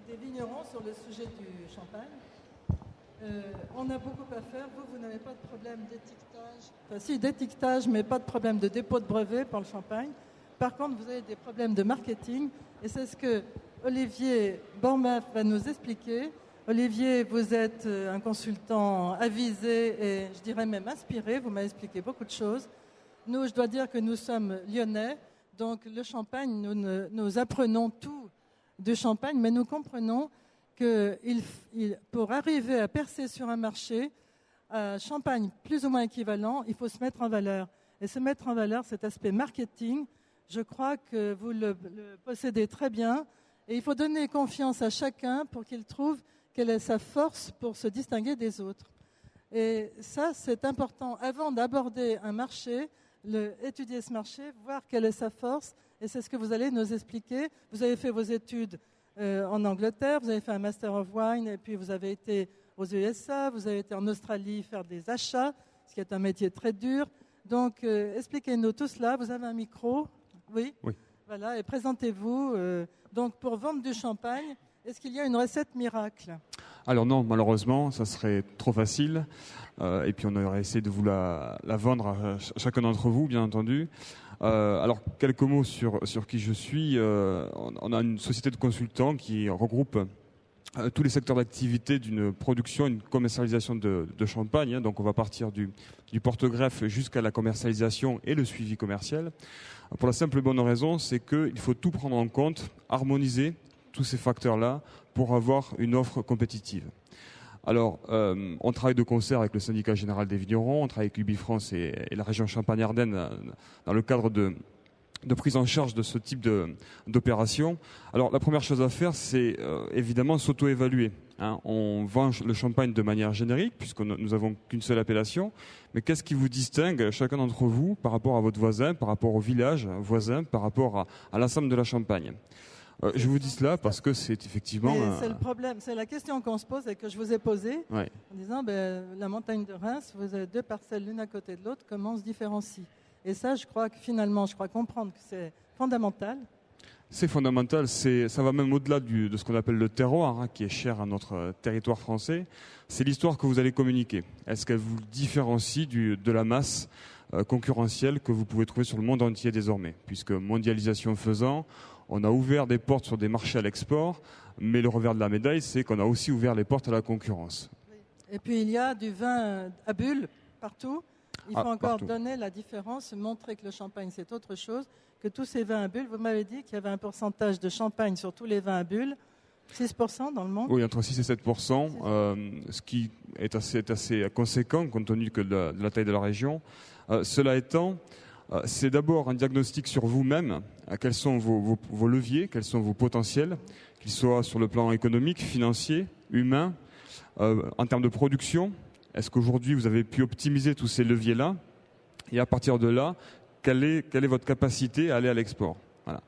des vignerons sur le sujet du champagne. On a beaucoup à faire. Vous n'avez pas de problème d'étiquetage. Enfin, si, d'étiquetage, mais pas de problème de dépôt de brevet pour le champagne. Par contre, vous avez des problèmes de marketing. Et c'est ce que Olivier Bormaf va nous expliquer. Olivier, vous êtes un consultant avisé et je dirais même inspiré. Vous m'avez expliqué beaucoup de choses. Nous, je dois dire que nous sommes lyonnais. Donc, le champagne, nous apprenons tout du champagne, mais nous comprenons que pour arriver à percer sur un marché, champagne plus ou moins équivalent, il faut se mettre en valeur. Et se mettre en valeur, cet aspect marketing, je crois que vous le possédez très bien. Et il faut donner confiance à chacun pour qu'il trouve quelle est sa force pour se distinguer des autres. Et ça, c'est important. Avant d'aborder un marché, étudier ce marché, voir quelle est sa force. Et c'est ce que vous allez nous expliquer. Vous avez fait vos études en Angleterre, vous avez fait un Master of Wine, et puis vous avez été aux USA, vous avez été en Australie faire des achats, ce qui est un métier très dur. Donc, expliquez-nous tout cela. Vous avez un micro? Oui. Voilà, et présentez-vous. Donc, pour vendre du champagne, est-ce qu'il y a une recette miracle? Alors non, malheureusement, ça serait trop facile. Et puis on aurait essayé de vous la vendre à chacun d'entre vous, bien entendu. Alors, quelques mots sur qui je suis. On a une société de consultants qui regroupe tous les secteurs d'activité d'une production et une commercialisation de champagne. Hein. Donc on va partir du porte-greffe jusqu'à la commercialisation et le suivi commercial. Pour la simple et bonne raison, c'est qu'il faut tout prendre en compte, harmoniser tous ces facteurs-là pour avoir une offre compétitive. Alors, on travaille de concert avec le syndicat général des vignerons, on travaille avec UbiFrance et la région Champagne-Ardenne dans le cadre de prise en charge de ce type d'opération. Alors, la première chose à faire, c'est évidemment s'auto-évaluer. Hein. On vend le champagne de manière générique, puisque nous n'avons qu'une seule appellation. Mais qu'est-ce qui vous distingue, chacun d'entre vous, par rapport à votre voisin, par rapport au village voisin, par rapport à l'ensemble de la Champagne? Je vous dis cela parce que c'est effectivement... C'est le problème, c'est la question qu'on se pose et que je vous ai posée, en disant, la montagne de Reims, vous avez deux parcelles l'une à côté de l'autre, comment on se différencie? Et ça, je crois comprendre que c'est fondamental. C'est fondamental, ça va même au-delà de ce qu'on appelle le terroir, hein, qui est cher à notre territoire français. C'est l'histoire que vous allez communiquer. Est-ce qu'elle vous différencie de la masse concurrentielle que vous pouvez trouver sur le monde entier désormais? Puisque mondialisation faisant, on a ouvert des portes sur des marchés à l'export, mais le revers de la médaille, c'est qu'on a aussi ouvert les portes à la concurrence. Et puis il y a du vin à bulles partout. Il faut encore partout. donner la différence, montrer que le champagne c'est autre chose que tous ces vins à bulles. Vous m'avez dit qu'il y avait un pourcentage de champagne sur tous les vins à bulles, 6% dans le monde. Oui, entre 6 et 7%, ce qui est assez conséquent compte tenu de la taille de la région. Cela étant, c'est d'abord un diagnostic sur vous-même, quels sont vos leviers, quels sont vos potentiels, qu'ils soient sur le plan économique, financier, humain, en termes de production. Est-ce qu'aujourd'hui vous avez pu optimiser tous ces leviers-là? Et à partir de là, quelle est votre capacité à aller à l'export? Voilà.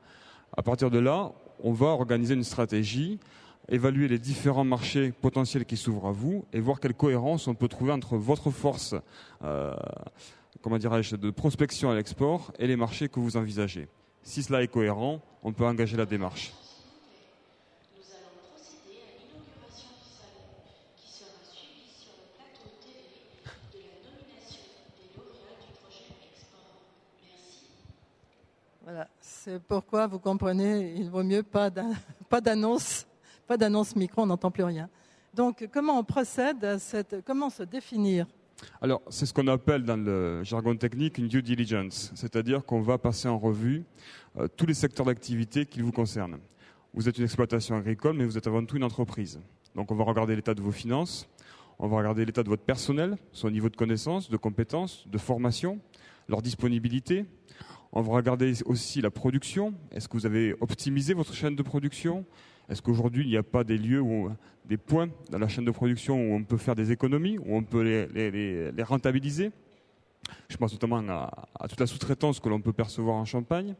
À partir de là, on va organiser une stratégie, évaluer les différents marchés potentiels qui s'ouvrent à vous et voir quelle cohérence on peut trouver entre votre force de prospection à l'export et les marchés que vous envisagez. Si cela est cohérent, on peut engager la démarche. Nous allons procéder à l'inauguration du salon qui sera suivie sur le plateau TV de la nomination des lauréats du projet Export. Merci. Voilà, c'est pourquoi vous comprenez, il vaut mieux pas d'annonce micro, on n'entend plus rien. Donc, comment on procède à comment se définir? Alors, c'est ce qu'on appelle dans le jargon technique une due diligence, c'est-à-dire qu'on va passer en revue tous les secteurs d'activité qui vous concernent. Vous êtes une exploitation agricole, mais vous êtes avant tout une entreprise. Donc, on va regarder l'état de vos finances, on va regarder l'état de votre personnel, son niveau de connaissance, de compétences, de formation, leur disponibilité. On va regarder aussi la production. Est-ce que vous avez optimisé votre chaîne de production? Est-ce qu'aujourd'hui, il n'y a pas des lieux, des points dans la chaîne de production où on peut faire des économies, où on peut les rentabiliser? Je pense notamment à toute la sous-traitance que l'on peut percevoir en Champagne.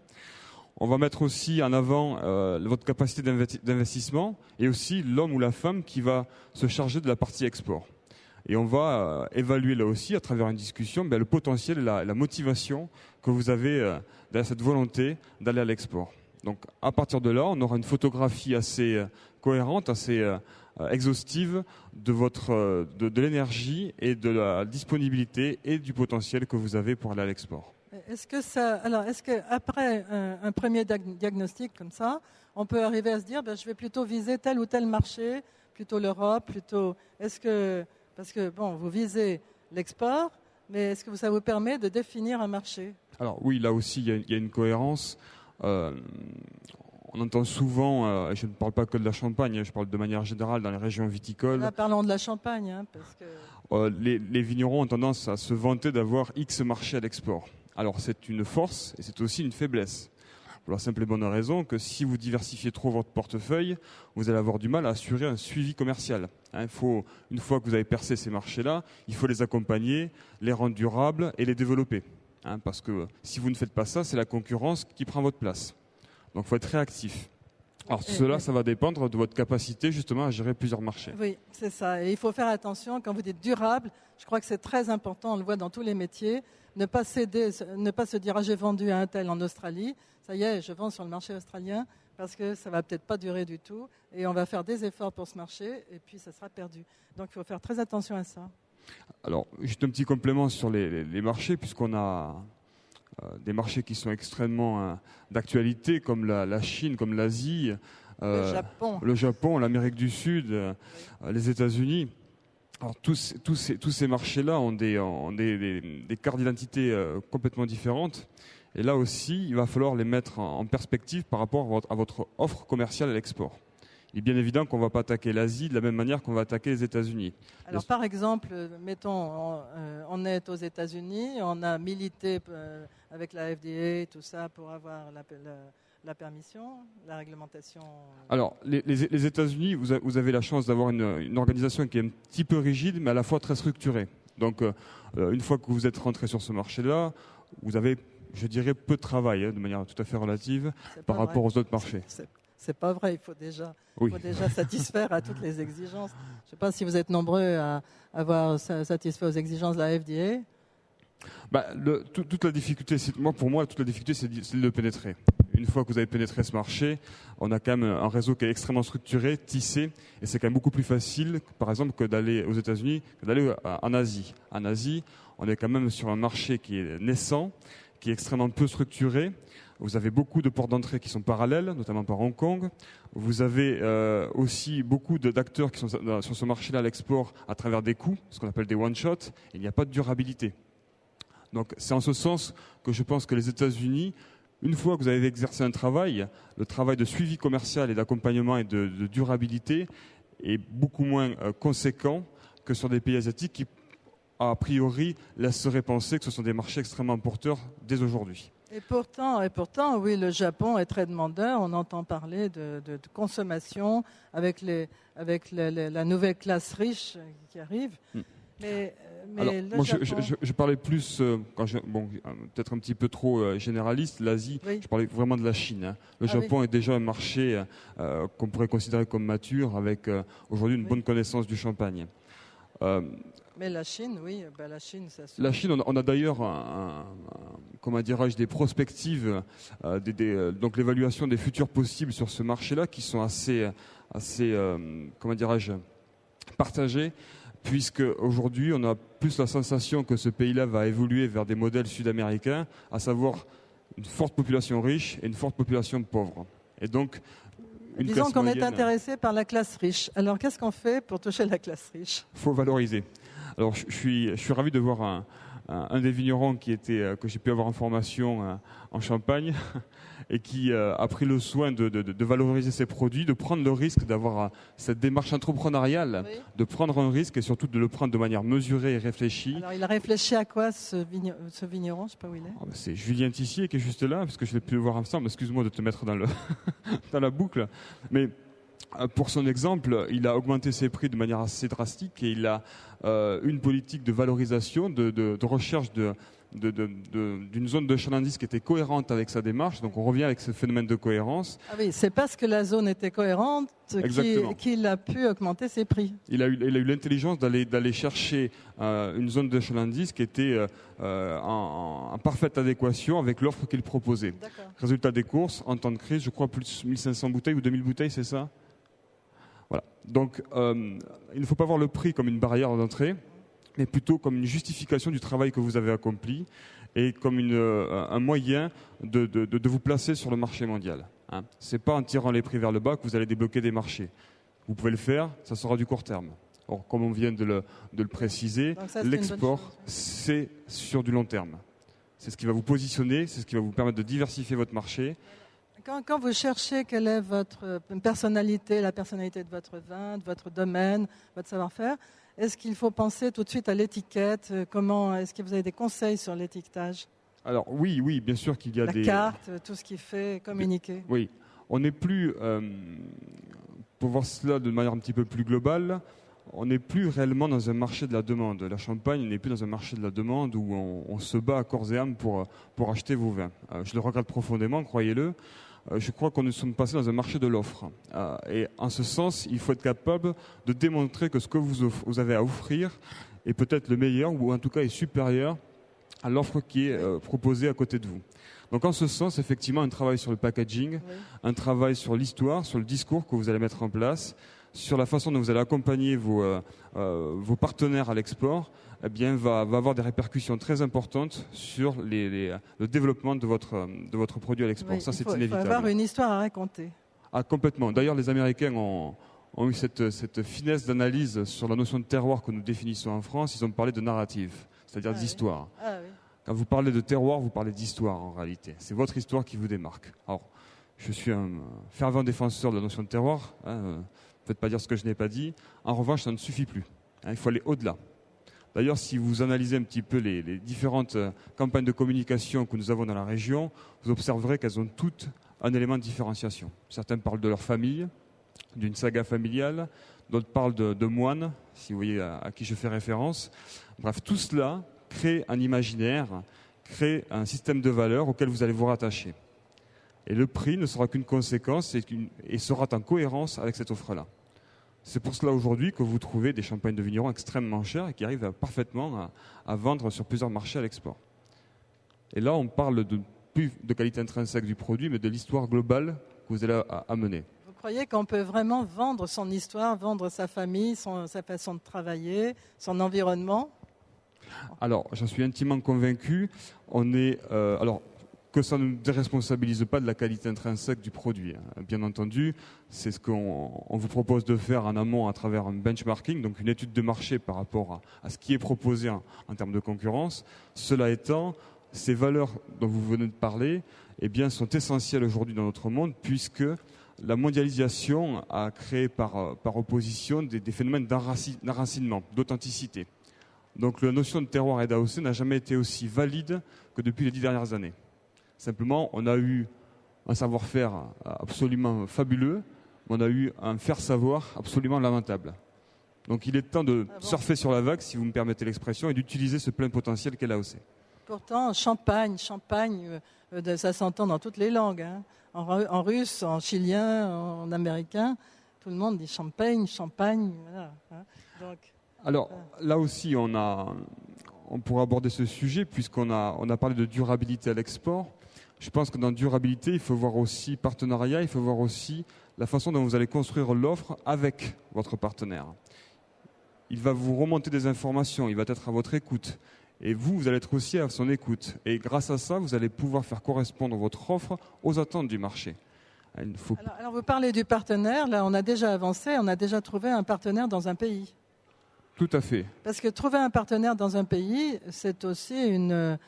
On va mettre aussi en avant votre capacité d'investissement et aussi l'homme ou la femme qui va se charger de la partie export. Et on va évaluer là aussi, à travers une discussion, le potentiel et la motivation que vous avez derrière cette volonté d'aller à l'export. Donc à partir de là, on aura une photographie assez cohérente, assez exhaustive de l'énergie et de la disponibilité et du potentiel que vous avez pour aller à l'export. Est-ce qu'après un premier diagnostic comme ça, on peut arriver à se dire je vais plutôt viser tel ou tel marché, plutôt l'Europe, parce que vous visez l'export, mais est-ce que ça vous permet de définir un marché? Alors oui, là aussi, il y a une cohérence. On entend souvent, et je ne parle pas que de la Champagne, je parle de manière générale dans les régions viticoles. Là, parlons de la Champagne, parce que... les vignerons ont tendance à se vanter d'avoir X marchés à l'export. Alors c'est une force et c'est aussi une faiblesse. Pour la simple et bonne raison que si vous diversifiez trop votre portefeuille, vous allez avoir du mal à assurer un suivi commercial. Une fois que vous avez percé ces marchés-là, il faut les accompagner, les rendre durables et les développer. Parce que si vous ne faites pas ça, c'est la concurrence qui prend votre place. Donc il faut être réactif. Alors ça va dépendre de votre capacité justement à gérer plusieurs marchés. Oui, c'est ça. Et il faut faire attention, quand vous dites durable, je crois que c'est très important, on le voit dans tous les métiers, ne pas se dire j'ai vendu à un tel en Australie, ça y est, je vends sur le marché australien, parce que ça ne va peut-être pas durer du tout, et on va faire des efforts pour ce marché, et puis ça sera perdu. Donc il faut faire très attention à ça. Alors, juste un petit complément sur les marchés, puisqu'on a des marchés qui sont extrêmement d'actualité, comme la Chine, comme l'Asie, le Japon, l'Amérique du Sud, les États-Unis. Alors, tous ces marchés-là ont des cartes d'identité complètement différentes. Et là aussi, il va falloir les mettre en perspective par rapport à votre offre commerciale à l'export. Il est bien évident qu'on ne va pas attaquer l'Asie de la même manière qu'on va attaquer les États-Unis. Alors, par exemple, mettons, on est aux États-Unis, on a milité avec la FDA et tout ça pour avoir la permission, la réglementation. Alors, les États-Unis, vous avez la chance d'avoir une organisation qui est un petit peu rigide, mais à la fois très structurée. Donc, une fois que vous êtes rentré sur ce marché-là, vous avez, je dirais, peu de travail, de manière tout à fait relative, par rapport aux autres marchés. C'est pas vrai, il faut déjà satisfaire à toutes les exigences. Je ne sais pas si vous êtes nombreux à avoir satisfait aux exigences de la FDA. Toute la difficulté, pour moi, toute la difficulté, c'est de le pénétrer. Une fois que vous avez pénétré ce marché, on a quand même un réseau qui est extrêmement structuré, tissé, et c'est quand même beaucoup plus facile, par exemple, que d'aller aux États-Unis, que d'aller en Asie. En Asie, on est quand même sur un marché qui est naissant, qui est extrêmement peu structuré. Vous avez beaucoup de portes d'entrée qui sont parallèles, notamment par Hong Kong. Vous avez aussi beaucoup d'acteurs qui sont sur ce marché-là à l'export à travers des coûts, ce qu'on appelle des one-shots. Il n'y a pas de durabilité. Donc c'est en ce sens que je pense que les États-Unis, une fois que vous avez exercé un travail, le travail de suivi commercial et d'accompagnement et de durabilité est beaucoup moins conséquent que sur des pays asiatiques qui, a priori, laisseraient penser que ce sont des marchés extrêmement porteurs dès aujourd'hui. Et pourtant, oui, le Japon est très demandeur. On entend parler de consommation avec la nouvelle classe riche qui arrive. Mais alors, moi, Japon... je parlais plus, peut-être un petit peu trop généraliste, l'Asie, oui. Je parlais vraiment de la Chine. Le Japon est déjà un marché qu'on pourrait considérer comme mature, avec aujourd'hui une bonne connaissance du champagne. Mais la Chine, oui, la Chine, ça se... La Chine, on a d'ailleurs, des prospectives, donc l'évaluation des futurs possibles sur ce marché-là, qui sont assez partagées, puisque aujourd'hui, on a plus la sensation que ce pays-là va évoluer vers des modèles sud-américains, à savoir une forte population riche et une forte population pauvre. Et donc, disons qu'on est intéressé par la classe riche. Alors, qu'est-ce qu'on fait pour toucher la classe riche ? Il faut valoriser. Alors, je suis ravi de voir un des vignerons que j'ai pu avoir en formation en Champagne et qui a pris le soin de valoriser ses produits, de prendre le risque d'avoir cette démarche entrepreneuriale, oui. De prendre un risque et surtout de le prendre de manière mesurée et réfléchie. Alors, il a réfléchi à quoi, ce vigneron ? Je ne sais pas où il est. C'est Julien Tissier qui est juste là, parce que je l'ai pu le voir ensemble. Excuse-moi de te mettre dans la boucle. Mais pour son exemple, il a augmenté ses prix de manière assez drastique et il a une politique de valorisation, de recherche d'une zone de chalandise qui était cohérente avec sa démarche. Donc on revient avec ce phénomène de cohérence. Ah oui, c'est parce que la zone était cohérente qu'il a pu augmenter ses prix. Il a eu l'intelligence d'aller chercher une zone de chalandise qui était en parfaite adéquation avec l'offre qu'il proposait. D'accord. Résultat des courses, en temps de crise, je crois plus de 1500 bouteilles ou 2000 bouteilles, c'est ça ? Voilà. Donc, il ne faut pas voir le prix comme une barrière d'entrée, mais plutôt comme une justification du travail que vous avez accompli et comme un moyen de vous placer sur le marché mondial. Hein. Ce n'est pas en tirant les prix vers le bas que vous allez débloquer des marchés. Vous pouvez le faire, ça sera du court terme. Or, comme on vient de le préciser, l'export, c'est sur du long terme. C'est ce qui va vous positionner, c'est ce qui va vous permettre de diversifier votre marché. Quand vous cherchez quelle est votre personnalité, la personnalité de votre vin, de votre domaine, votre savoir-faire, est-ce qu'il faut penser tout de suite à l'étiquette? Est-ce que vous avez des conseils sur l'étiquetage? Alors oui, bien sûr qu'il y a la carte, tout ce qui fait communiquer. Oui, on n'est plus, pour voir cela de manière un petit peu plus globale, on n'est plus réellement dans un marché de la demande. La Champagne n'est plus dans un marché de la demande où on se bat à corps et âme pour acheter vos vins. Je le regrette profondément, croyez-le. Je crois qu'on nous sommes passés dans un marché de l'offre. Et en ce sens, il faut être capable de démontrer que ce que vous avez à offrir est peut-être le meilleur ou en tout cas est supérieur à l'offre qui est proposée à côté de vous. Donc en ce sens, effectivement, un travail sur le packaging, un travail sur l'histoire, sur le discours que vous allez mettre en place, sur la façon dont vous allez accompagner vos partenaires à l'export, eh bien, va avoir des répercussions très importantes sur le développement de votre produit à l'export. Oui, ça, c'est inévitable. inévitable. Il faut avoir une histoire à raconter. Ah, complètement. D'ailleurs, les Américains ont eu cette finesse d'analyse sur la notion de terroir que nous définissons en France. Ils ont parlé de narrative, c'est-à-dire d'histoire. Oui. Ah, oui. Quand vous parlez de terroir, vous parlez d'histoire en réalité. C'est votre histoire qui vous démarque. Alors, je suis un fervent défenseur de la notion de terroir. Faites pas dire ce que je n'ai pas dit. En revanche, ça ne suffit plus. Il faut aller au-delà. D'ailleurs, si vous analysez un petit peu les différentes campagnes de communication que nous avons dans la région, vous observerez qu'elles ont toutes un élément de différenciation. Certains parlent de leur famille, d'une saga familiale, d'autres parlent de moines, si vous voyez à qui je fais référence. Bref, tout cela crée un imaginaire, crée un système de valeurs auquel vous allez vous rattacher. Et le prix ne sera qu'une conséquence et sera en cohérence avec cette offre-là. C'est pour cela aujourd'hui que vous trouvez des champagnes de vignerons extrêmement chers et qui arrivent parfaitement à vendre sur plusieurs marchés à l'export. Et là, on parle plus de qualité intrinsèque du produit, mais de l'histoire globale que vous allez amener. Vous croyez qu'on peut vraiment vendre son histoire, vendre sa famille, sa façon de travailler, son environnement? Alors, j'en suis intimement convaincu. Que ça ne déresponsabilise pas de la qualité intrinsèque du produit. Bien entendu, c'est ce qu'on vous propose de faire en amont à travers un benchmarking, donc une étude de marché par rapport à ce qui est proposé en termes de concurrence. Cela étant, ces valeurs dont vous venez de parler sont essentielles aujourd'hui dans notre monde, puisque la mondialisation a créé par opposition des phénomènes d'enracinement, d'authenticité. Donc la notion de terroir et d'AOC n'a jamais été aussi valide que depuis les 10 dernières années. Simplement, on a eu un savoir-faire absolument fabuleux, mais on a eu un faire-savoir absolument lamentable. Donc il est temps de surfer sur la vague, si vous me permettez l'expression, et d'utiliser ce plein potentiel qu'est l'AOC. Pourtant, champagne, ça s'entend dans toutes les langues. Hein. En russe, en chilien, en américain, tout le monde dit champagne. Voilà, hein. Donc, alors là aussi, on pourra aborder ce sujet puisqu'on a parlé de durabilité à l'export. Je pense que dans durabilité, il faut voir aussi partenariat, il faut voir aussi la façon dont vous allez construire l'offre avec votre partenaire. Il va vous remonter des informations, il va être à votre écoute. Et vous allez être aussi à son écoute. Et grâce à ça, vous allez pouvoir faire correspondre votre offre aux attentes du marché. Alors vous parlez du partenaire, là on a déjà avancé, on a déjà trouvé un partenaire dans un pays. Tout à fait. Parce que trouver un partenaire dans un pays, c'est aussi une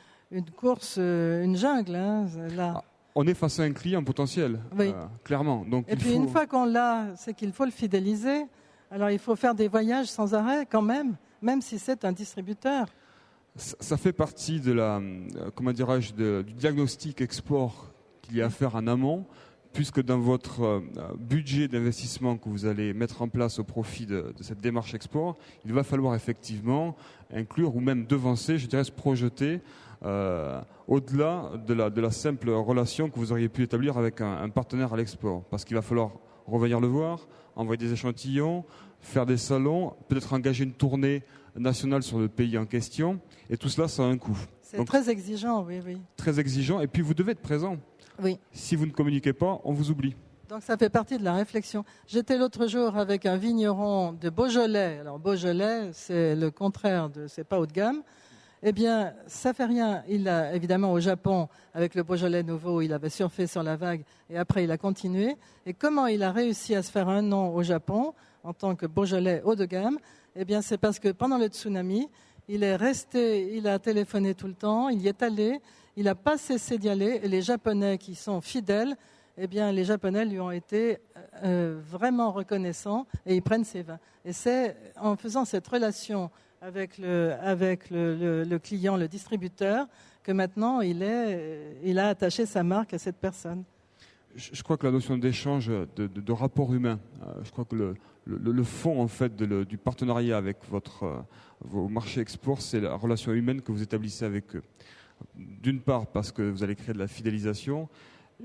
course, une jungle. Hein, là. On est face à un client potentiel, oui. Clairement. Donc, et puis une fois qu'on l'a, c'est qu'il faut le fidéliser. Alors il faut faire des voyages sans arrêt quand même si c'est un distributeur. Ça fait partie de du diagnostic export qu'il y a à faire en amont, puisque dans votre budget d'investissement que vous allez mettre en place au profit de cette démarche export, il va falloir effectivement inclure ou même devancer, je dirais se projeter au-delà de la simple relation que vous auriez pu établir avec un partenaire à l'export. Parce qu'il va falloir revenir le voir, envoyer des échantillons, faire des salons, peut-être engager une tournée nationale sur le pays en question. Et tout cela, ça a un coût. C'est très exigeant, oui. Très exigeant. Et puis, vous devez être présent. Oui. Si vous ne communiquez pas, on vous oublie. Donc ça fait partie de la réflexion. J'étais l'autre jour avec un vigneron de Beaujolais. Alors Beaujolais, c'est le contraire c'est pas haut de gamme. Eh bien, ça fait rien. Il a évidemment au Japon, avec le Beaujolais nouveau, il avait surfé sur la vague et après il a continué. Et comment il a réussi à se faire un nom au Japon en tant que Beaujolais haut de gamme? Eh bien, c'est parce que pendant le tsunami, il est resté, il a téléphoné tout le temps, il y est allé, il n'a pas cessé d'y aller. Et les Japonais qui sont fidèles, eh bien, les Japonais lui ont été vraiment reconnaissants et ils prennent ses vins. Et c'est en faisant cette relation avec le client, le distributeur, que maintenant il a attaché sa marque à cette personne. Je crois que la notion d'échange, de rapport humain, je crois que le fond en fait du partenariat avec vos marchés export, c'est la relation humaine que vous établissez avec eux. D'une part parce que vous allez créer de la fidélisation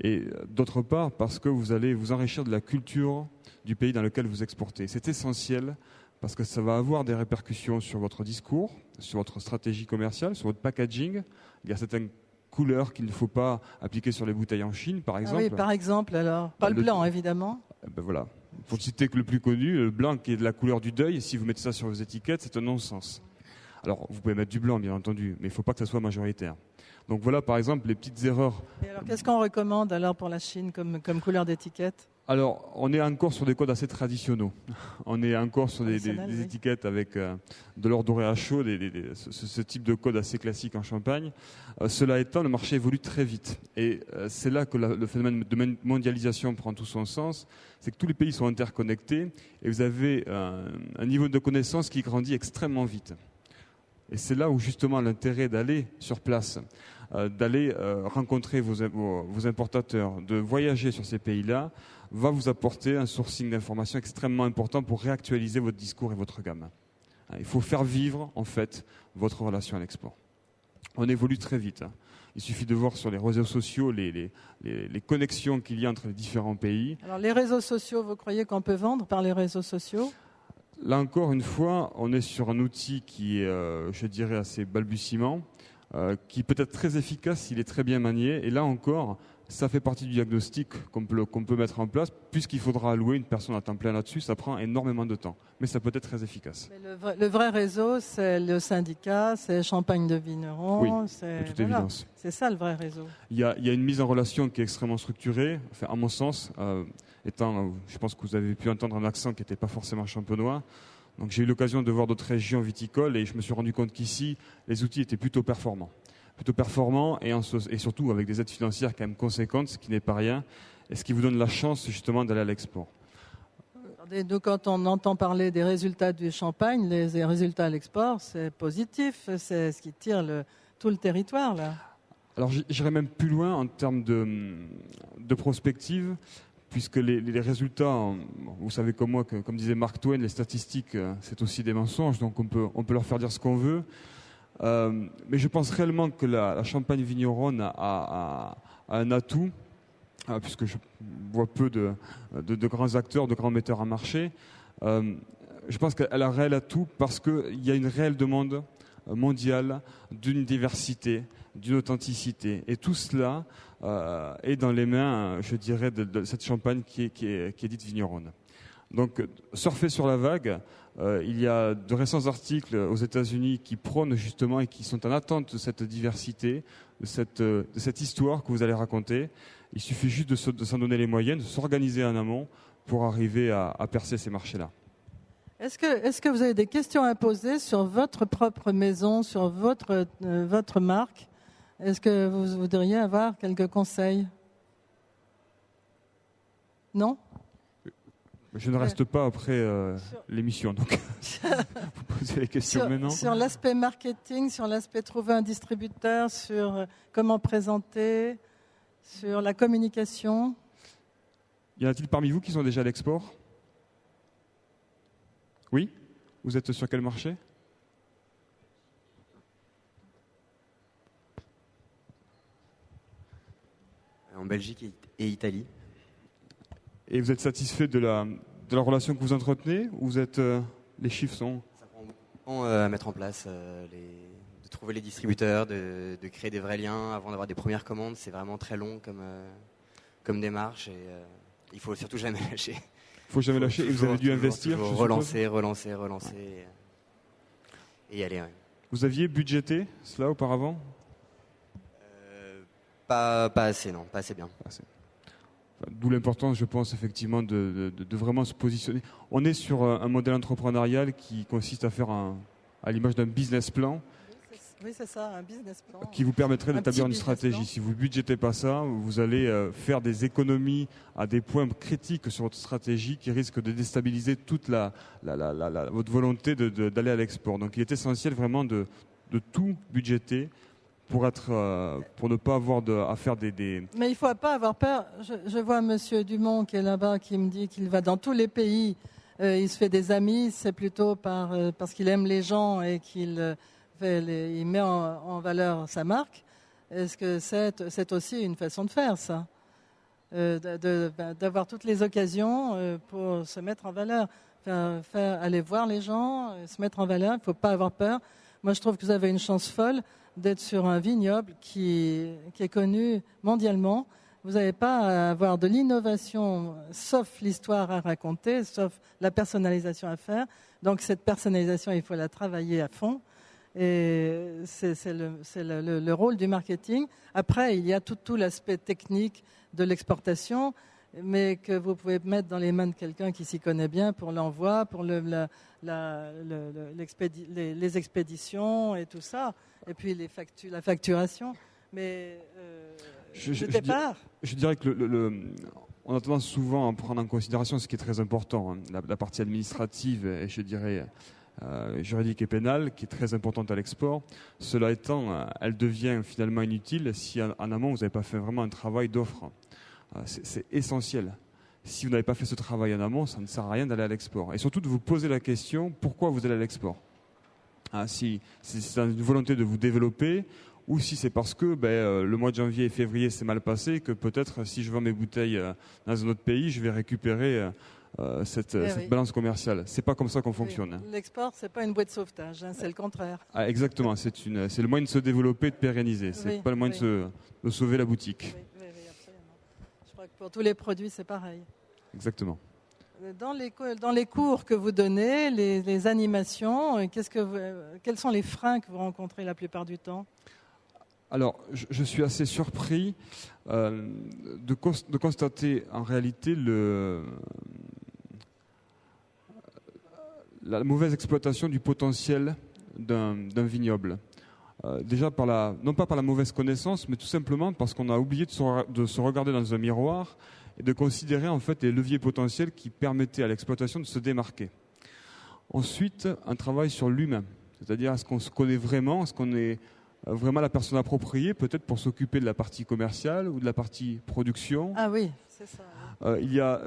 et d'autre part parce que vous allez vous enrichir de la culture du pays dans lequel vous exportez. C'est essentiel parce que ça va avoir des répercussions sur votre discours, sur votre stratégie commerciale, sur votre packaging. Il y a certaines couleurs qu'il ne faut pas appliquer sur les bouteilles en Chine, par exemple. Ah oui, par exemple, alors. Pas le blanc, évidemment. Ben voilà. Pour citer que le plus connu, le blanc qui est de la couleur du deuil, si vous mettez ça sur vos étiquettes, c'est un non-sens. Alors, vous pouvez mettre du blanc, bien entendu, mais il ne faut pas que ça soit majoritaire. Donc voilà, par exemple, les petites erreurs. Et alors, qu'est-ce qu'on recommande alors pour la Chine comme couleur d'étiquette? Alors, on est encore sur des codes assez traditionnels. On est encore sur des étiquettes avec de l'or doré à chaud, ce type de code assez classique en Champagne. Cela étant, le marché évolue très vite. Et c'est là que le phénomène de mondialisation prend tout son sens. C'est que tous les pays sont interconnectés et vous avez un niveau de connaissance qui grandit extrêmement vite. Et c'est là où justement l'intérêt d'aller sur place, d'aller rencontrer vos importateurs, de voyager sur ces pays-là, va vous apporter un sourcing d'informations extrêmement important pour réactualiser votre discours et votre gamme. Il faut faire vivre, en fait, votre relation à l'export. On évolue très vite. Il suffit de voir sur les réseaux sociaux les connexions qu'il y a entre les différents pays. Alors, les réseaux sociaux, vous croyez qu'on peut vendre par les réseaux sociaux ? Là encore, une fois, on est sur un outil qui est, je dirais, assez balbutiement, qui peut être très efficace s'il est très bien manié. Et là encore, ça fait partie du diagnostic qu'on peut mettre en place, puisqu'il faudra allouer une personne à temps plein là-dessus. Ça prend énormément de temps, mais ça peut être très efficace. Mais le vrai réseau, c'est le syndicat, c'est Champagne de Vigneron. Oui, de toute évidence. C'est ça le vrai réseau. Il y a une mise en relation qui est extrêmement structurée, enfin, à mon sens, je pense que vous avez pu entendre un accent qui n'était pas forcément champenois. Donc j'ai eu l'occasion de voir d'autres régions viticoles et je me suis rendu compte qu'ici, les outils étaient plutôt performants et surtout avec des aides financières quand même conséquentes, ce qui n'est pas rien, et ce qui vous donne la chance justement d'aller à l'export. Nous, quand on entend parler des résultats du Champagne, les résultats à l'export, c'est positif, c'est ce qui tire tout le territoire là. Alors j'irais même plus loin en termes de prospective, puisque les résultats, vous savez comme moi, comme disait Mark Twain, les statistiques, c'est aussi des mensonges, donc on peut leur faire dire ce qu'on veut. Mais je pense réellement que la Champagne vigneronne a un atout, puisque je vois peu de grands acteurs, de grands metteurs en marché. Je pense qu'elle a un réel atout parce qu'il y a une réelle demande mondiale d'une diversité, d'une authenticité. Et tout cela est dans les mains, je dirais, de cette Champagne qui est dite vigneronne. Donc, surfer sur la vague, il y a de récents articles aux États-Unis qui prônent justement et qui sont en attente de cette diversité, de cette histoire que vous allez raconter. Il suffit juste de s'en donner les moyens, de s'organiser en amont pour arriver à percer ces marchés-là. Est-ce que vous avez des questions à poser sur votre propre maison, sur votre marque? Est-ce que vous voudriez avoir quelques conseils? Non? Je ne reste pas après l'émission, donc vous posez les questions maintenant. Sur l'aspect marketing, sur l'aspect trouver un distributeur, sur comment présenter, sur la communication. Y en a-t-il parmi vous qui sont déjà à l'export? Oui? Vous êtes sur quel marché? En Belgique et Italie. Et vous êtes satisfait de la relation que vous entretenez ou les chiffres sont... Ça prend beaucoup de temps à mettre en place, de trouver les distributeurs, de créer des vrais liens avant d'avoir des premières commandes. C'est vraiment très long comme démarche. Il faut surtout jamais lâcher. Il faut jamais lâcher. Et vous avez dû investir, je suppose. relancer. Et y aller, ouais. Vous aviez budgété cela auparavant? Pas assez, non, pas assez bien. D'où l'importance, je pense, effectivement, de vraiment se positionner. On est sur un modèle entrepreneurial qui consiste à faire à l'image d'un business plan. Oui, c'est ça, un business plan. Qui vous permettrait d'établir une business stratégie. plan. Si vous ne budgétez pas ça, vous allez faire des économies à des points critiques sur votre stratégie qui risquent de déstabiliser toute votre volonté d'aller à l'export. Donc il est essentiel vraiment de tout budgéter pour ne pas avoir à faire des... Mais il ne faut pas avoir peur. Je vois M. Dumont qui est là-bas qui me dit qu'il va dans tous les pays. Il se fait des amis. C'est plutôt parce qu'il aime les gens et qu'il il met en valeur sa marque. Est-ce que c'est aussi une façon de faire, ça? D'avoir toutes les occasions pour se mettre en valeur. Aller voir les gens, se mettre en valeur. Il ne faut pas avoir peur. Moi, je trouve que vous avez une chance folle d'être sur un vignoble qui est connu mondialement. Vous n'avez pas à avoir de l'innovation, sauf l'histoire à raconter, sauf la personnalisation à faire. Donc cette personnalisation, il faut la travailler à fond. Et c'est le rôle du marketing. Après, il y a tout l'aspect technique de l'exportation, mais que vous pouvez mettre dans les mains de quelqu'un qui s'y connaît bien pour l'envoi, pour les expéditions et tout ça. Et puis la facturation. Mais le départ. Je dirais que on a tendance souvent à prendre en considération ce qui est très important, hein, la partie administrative et je dirais juridique et pénale, qui est très importante à l'export. Cela étant, elle devient finalement inutile si en amont vous n'avez pas fait vraiment un travail d'offre. C'est essentiel. Si vous n'avez pas fait ce travail en amont, ça ne sert à rien d'aller à l'export. Et surtout de vous poser la question, pourquoi vous allez à l'export? Si c'est une volonté de vous développer, ou si c'est parce que le mois de janvier et février s'est mal passé, que peut-être si je vends mes bouteilles dans un autre pays, je vais récupérer cette balance commerciale. C'est pas comme ça qu'on fonctionne. Hein. L'export, c'est pas une bouée de sauvetage, hein, c'est le contraire. Exactement, c'est le moyen de se développer, de pérenniser. C'est pas le moyen de sauver la boutique. Oui, absolument. Je crois que pour tous les produits, c'est pareil. Exactement. Dans les cours que vous donnez, les animations, quels sont les freins que vous rencontrez la plupart du temps? Alors, je suis assez surpris de constater en réalité la mauvaise exploitation du potentiel d'un vignoble. Déjà, non pas par la mauvaise connaissance, mais tout simplement parce qu'on a oublié de se regarder dans un miroir et de considérer en fait les leviers potentiels qui permettaient à l'exploitation de se démarquer. Ensuite, un travail sur l'humain, c'est-à-dire est-ce qu'on se connaît vraiment, est-ce qu'on est vraiment la personne appropriée peut-être pour s'occuper de la partie commerciale ou de la partie production. Ah oui, c'est ça.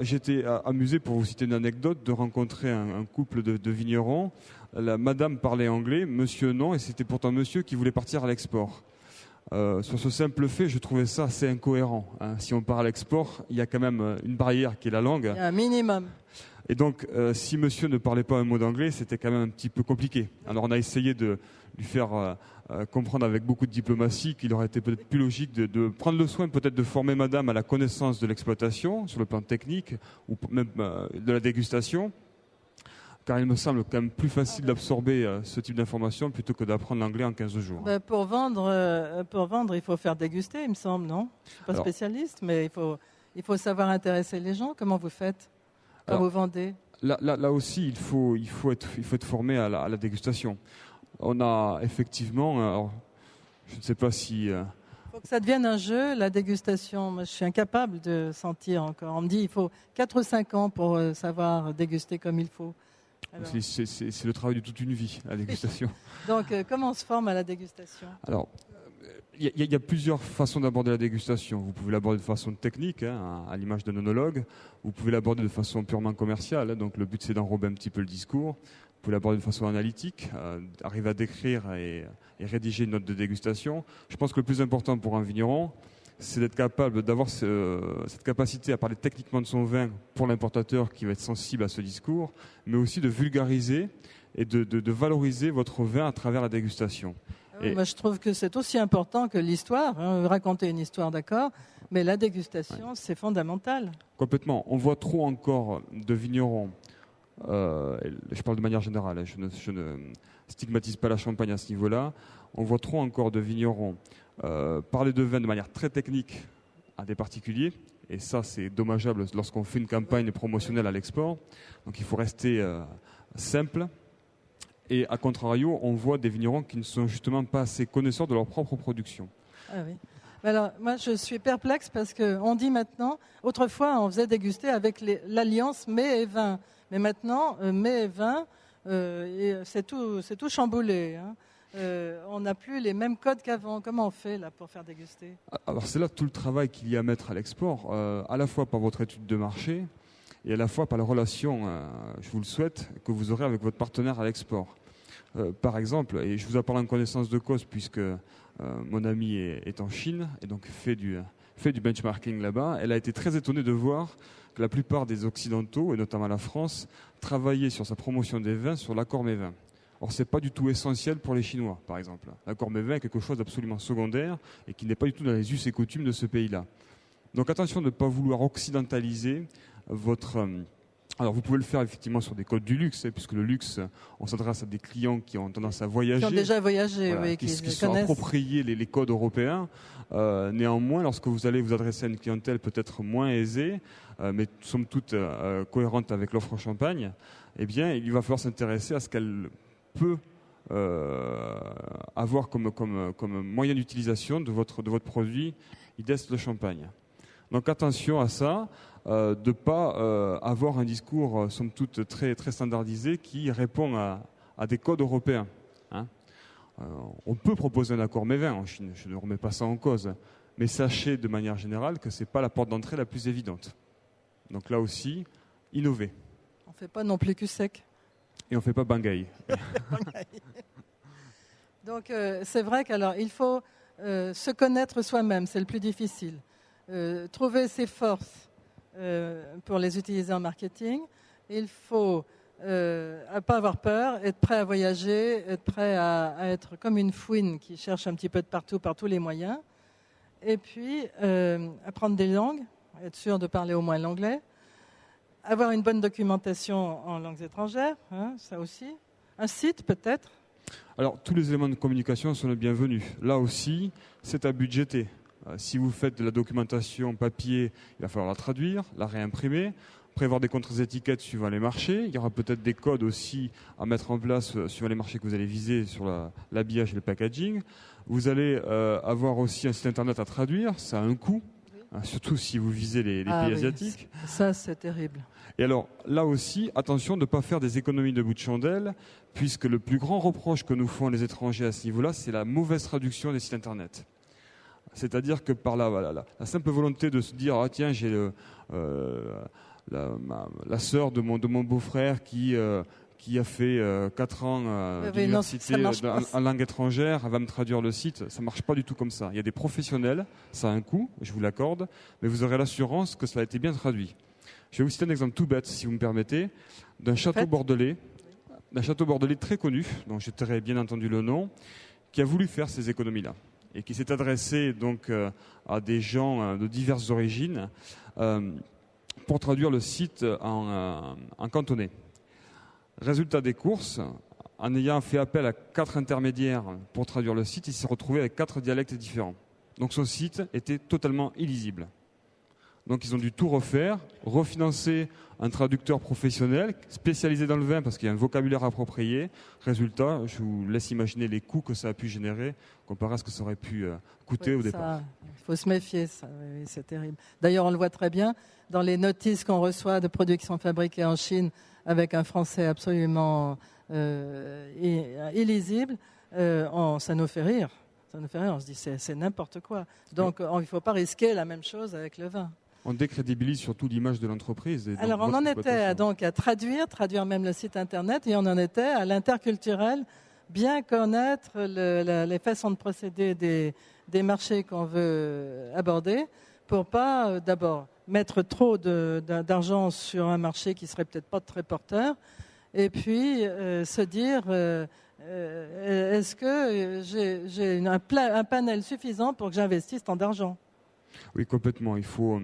J'étais amusé, pour vous citer une anecdote, de rencontrer un couple de vignerons. La madame parlait anglais, monsieur non, et c'était pourtant monsieur qui voulait partir à l'export. Sur ce simple fait, je trouvais ça assez incohérent. Hein. Si on part à l'export, il y a quand même une barrière qui est la langue. Il y a un minimum. Et donc, si monsieur ne parlait pas un mot d'anglais, c'était quand même un petit peu compliqué. Alors, on a essayé de lui faire comprendre avec beaucoup de diplomatie qu'il aurait été peut-être plus logique de prendre le soin peut-être de former madame à la connaissance de l'exploitation, sur le plan technique, ou même de la dégustation. Car il me semble quand même plus facile d'absorber ce type d'information plutôt que d'apprendre l'anglais en 15 jours. Pour vendre, il faut faire déguster, il me semble, non? Je ne suis pas spécialiste, mais il faut savoir intéresser les gens. Comment vous faiaites quand vous vendez? Là aussi, il faut être formé à la dégustation. On a effectivement, je ne sais pas si... Il faut que ça devienne un jeu, la dégustation. Moi, je suis incapable de sentir encore. On me dit qu'il faut 4 ou 5 ans pour savoir déguster comme il faut. C'est le travail de toute une vie, la dégustation. Donc, comment on se forme à la dégustation? Alors, il y a plusieurs façons d'aborder la dégustation. Vous pouvez l'aborder de façon technique, hein, à l'image d'un œnologue. Vous pouvez l'aborder de façon purement commerciale. Hein, donc, le but, c'est d'enrober un petit peu le discours. Vous pouvez l'aborder de façon analytique, arriver à décrire et rédiger une note de dégustation. Je pense que le plus important pour un vigneron, c'est d'être capable d'avoir cette capacité à parler techniquement de son vin pour l'importateur qui va être sensible à ce discours, mais aussi de vulgariser et de valoriser votre vin à travers la dégustation. Moi, je trouve que c'est aussi important que l'histoire. Hein, raconter une histoire, d'accord, Mais la dégustation, c'est fondamental. Complètement. On voit trop encore de vignerons, je parle de manière générale, hein, je ne stigmatise pas la Champagne à ce niveau-là, on voit trop encore de vignerons parler de vin de manière très technique à des particuliers, et ça c'est dommageable lorsqu'on fait une campagne promotionnelle à l'export, donc il faut rester simple. Et à contrario, on voit des vignerons qui ne sont justement pas assez connaisseurs de leur propre production. Ah oui. Alors, moi, je suis perplexe parce qu'on dit maintenant, autrefois, on faisait déguster avec l'alliance mets et vin. Mais maintenant, mets et vin, c'est tout chamboulé. Hein. On n'a plus les mêmes codes qu'avant. Comment on fait là pour faire déguster ? Alors c'est là tout le travail qu'il y a à mettre à l'export, à la fois par votre étude de marché et à la fois par la relation, je vous le souhaite, que vous aurez avec votre partenaire à l'export. Par exemple, et je vous en parle en connaissance de cause puisque mon amie est en Chine et donc fait du benchmarking là-bas, elle a été très étonnée de voir que la plupart des Occidentaux, et notamment la France, travaillaient sur sa promotion des vins sur l'accord mets-vin. Or, ce n'est pas du tout essentiel pour les Chinois, par exemple. L'accord mets-vin est quelque chose d'absolument secondaire et qui n'est pas du tout dans les us et coutumes de ce pays-là. Donc attention de ne pas vouloir occidentaliser votre... Alors vous pouvez le faire effectivement sur des codes du luxe, puisque le luxe, on s'adresse à des clients qui ont tendance à voyager. Qui ont déjà voyagé, voilà, oui, qui sont appropriés les codes européens. Néanmoins, lorsque vous allez vous adresser à une clientèle peut-être moins aisée, mais somme toute cohérente avec l'offre champagne, eh bien, il va falloir s'intéresser à ce qu'elle peut avoir comme moyen d'utilisation de votre produit IDEST le champagne. Donc attention à ça. De ne pas avoir un discours, somme toute, très, très standardisé qui répond à des codes européens. Hein. On peut proposer un accord mets-vin en Chine, je ne remets pas ça en cause, mais sachez de manière générale que ce n'est pas la porte d'entrée la plus évidente. Donc là aussi, innover. On ne fait pas non plus cul sec. Et on ne fait pas bangay. Donc c'est vrai qu'alors il faut se connaître soi-même, c'est le plus difficile. Trouver ses forces. Pour les utiliser en marketing, il faut pas avoir peur, être prêt à voyager, être prêt à être comme une fouine qui cherche un petit peu de partout par tous les moyens, et puis apprendre des langues, être sûr de parler au moins l'anglais, avoir une bonne documentation en langues étrangères, hein, ça aussi, un site peut-être. Alors tous les éléments de communication sont les bienvenus. Là aussi, c'est à budgéter. Si vous faites de la documentation papier, il va falloir la traduire, la réimprimer, prévoir des contre-étiquettes suivant les marchés. Il y aura peut-être des codes aussi à mettre en place suivant les marchés que vous allez viser sur l'habillage et le packaging. Vous allez avoir aussi un site internet à traduire, ça a un coût, hein, surtout si vous visez les pays asiatiques. Ça, c'est terrible. Et alors, là aussi, attention de ne pas faire des économies de bout de chandelle, puisque le plus grand reproche que nous font les étrangers à ce niveau-là, c'est la mauvaise traduction des sites internet. C'est-à-dire que par la simple volonté de se dire « Ah tiens, j'ai la sœur de mon beau-frère qui a fait 4 ans d'université en langue étrangère, elle va me traduire le site », ça ne marche pas du tout comme ça. Il y a des professionnels, ça a un coût, je vous l'accorde, mais vous aurez l'assurance que ça a été bien traduit. Je vais vous citer un exemple tout bête, si vous me permettez, d'un château bordelais très connu, dont je tairai bien entendu le nom, qui a voulu faire ces économies-là, et qui s'est adressé donc à des gens de diverses origines pour traduire le site en cantonais. Résultat des courses, en ayant fait appel à 4 intermédiaires pour traduire le site, il s'est retrouvé avec 4 dialectes différents. Donc son site était totalement illisible. Donc ils ont dû tout refaire, refinancer un traducteur professionnel spécialisé dans le vin parce qu'il y a un vocabulaire approprié. Résultat, je vous laisse imaginer les coûts que ça a pu générer comparé à ce que ça aurait pu coûter au départ. Il faut se méfier, ça, oui, c'est terrible. D'ailleurs, on le voit très bien dans les notices qu'on reçoit de produits qui sont fabriqués en Chine avec un français absolument illisible. Ça nous fait rire. Ça nous fait rire. On se dit c'est n'importe quoi. Donc, il ne faut pas risquer la même chose avec le vin. On décrédibilise surtout l'image de l'entreprise. Alors, on en était donc à traduire même le site Internet, et on en était à l'interculturel, bien connaître les façons de procéder des marchés qu'on veut aborder, pour pas d'abord mettre trop d'argent sur un marché qui serait peut-être pas très porteur, et puis se dire est-ce que j'ai un panel suffisant pour que j'investisse tant d'argent ? Oui, complètement. Il faut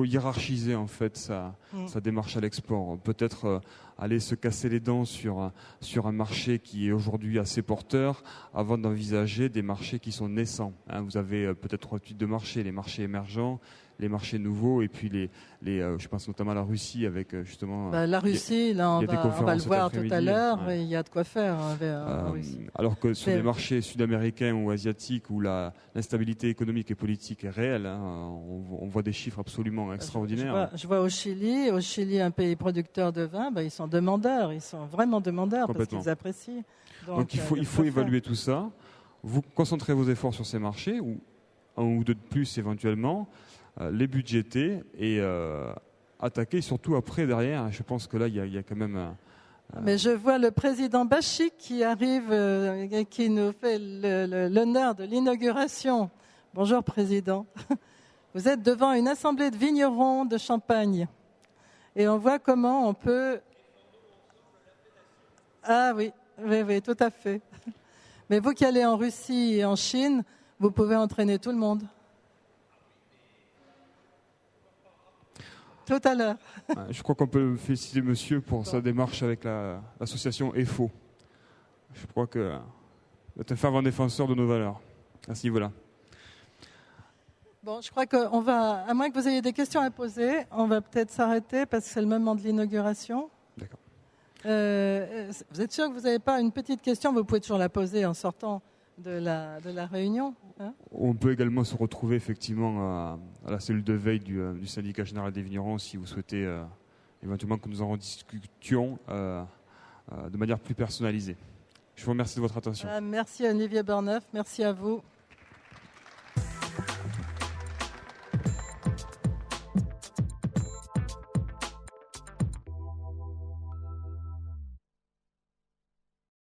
hiérarchiser en fait sa démarche à l'export. Peut-être aller se casser les dents sur un marché qui est aujourd'hui assez porteur avant d'envisager des marchés qui sont naissants. Vous avez peut-être 3 types de marchés, les marchés émergents, les marchés nouveaux et puis je pense notamment à la Russie avec justement... la Russie, là, on va le voir tout à l'heure, ouais. il y a de quoi faire en Russie. Alors que sur les marchés sud-américains ou asiatiques où l'instabilité économique et politique est réelle, on voit des chiffres absolument extraordinaires. Je vois au Chili, un pays producteur de vin, ils sont demandeurs, ils sont vraiment demandeurs parce qu'ils apprécient. Donc il faut évaluer tout ça. Vous concentrez vos efforts sur ces marchés, ou un ou deux de plus éventuellement, les budgéter et attaquer surtout après, derrière. Je pense que là, il y a quand même... Mais je vois le président Bachik qui arrive et qui nous fait l'honneur de l'inauguration. Bonjour, président. Vous êtes devant une assemblée de vignerons de Champagne. Et on voit comment on peut... Ah oui, tout à fait. Mais vous qui allez en Russie et en Chine, vous pouvez entraîner tout le monde. Tout à l'heure. Je crois qu'on peut féliciter monsieur pour sa démarche avec l'association EFO. Je crois que vous êtes un fervent défenseur de nos valeurs. À ce niveau-là. Bon, je crois qu'on va, à moins que vous ayez des questions à poser, on va peut-être s'arrêter parce que c'est le moment de l'inauguration. D'accord. Vous êtes sûr que vous n'avez pas une petite question? Vous pouvez toujours la poser en sortant de la réunion. On peut également se retrouver effectivement à la cellule de veille du syndicat général des vignerons si vous souhaitez éventuellement que nous en discutions de manière plus personnalisée. Je vous remercie de votre attention. Merci Olivier Berneuf, merci à vous.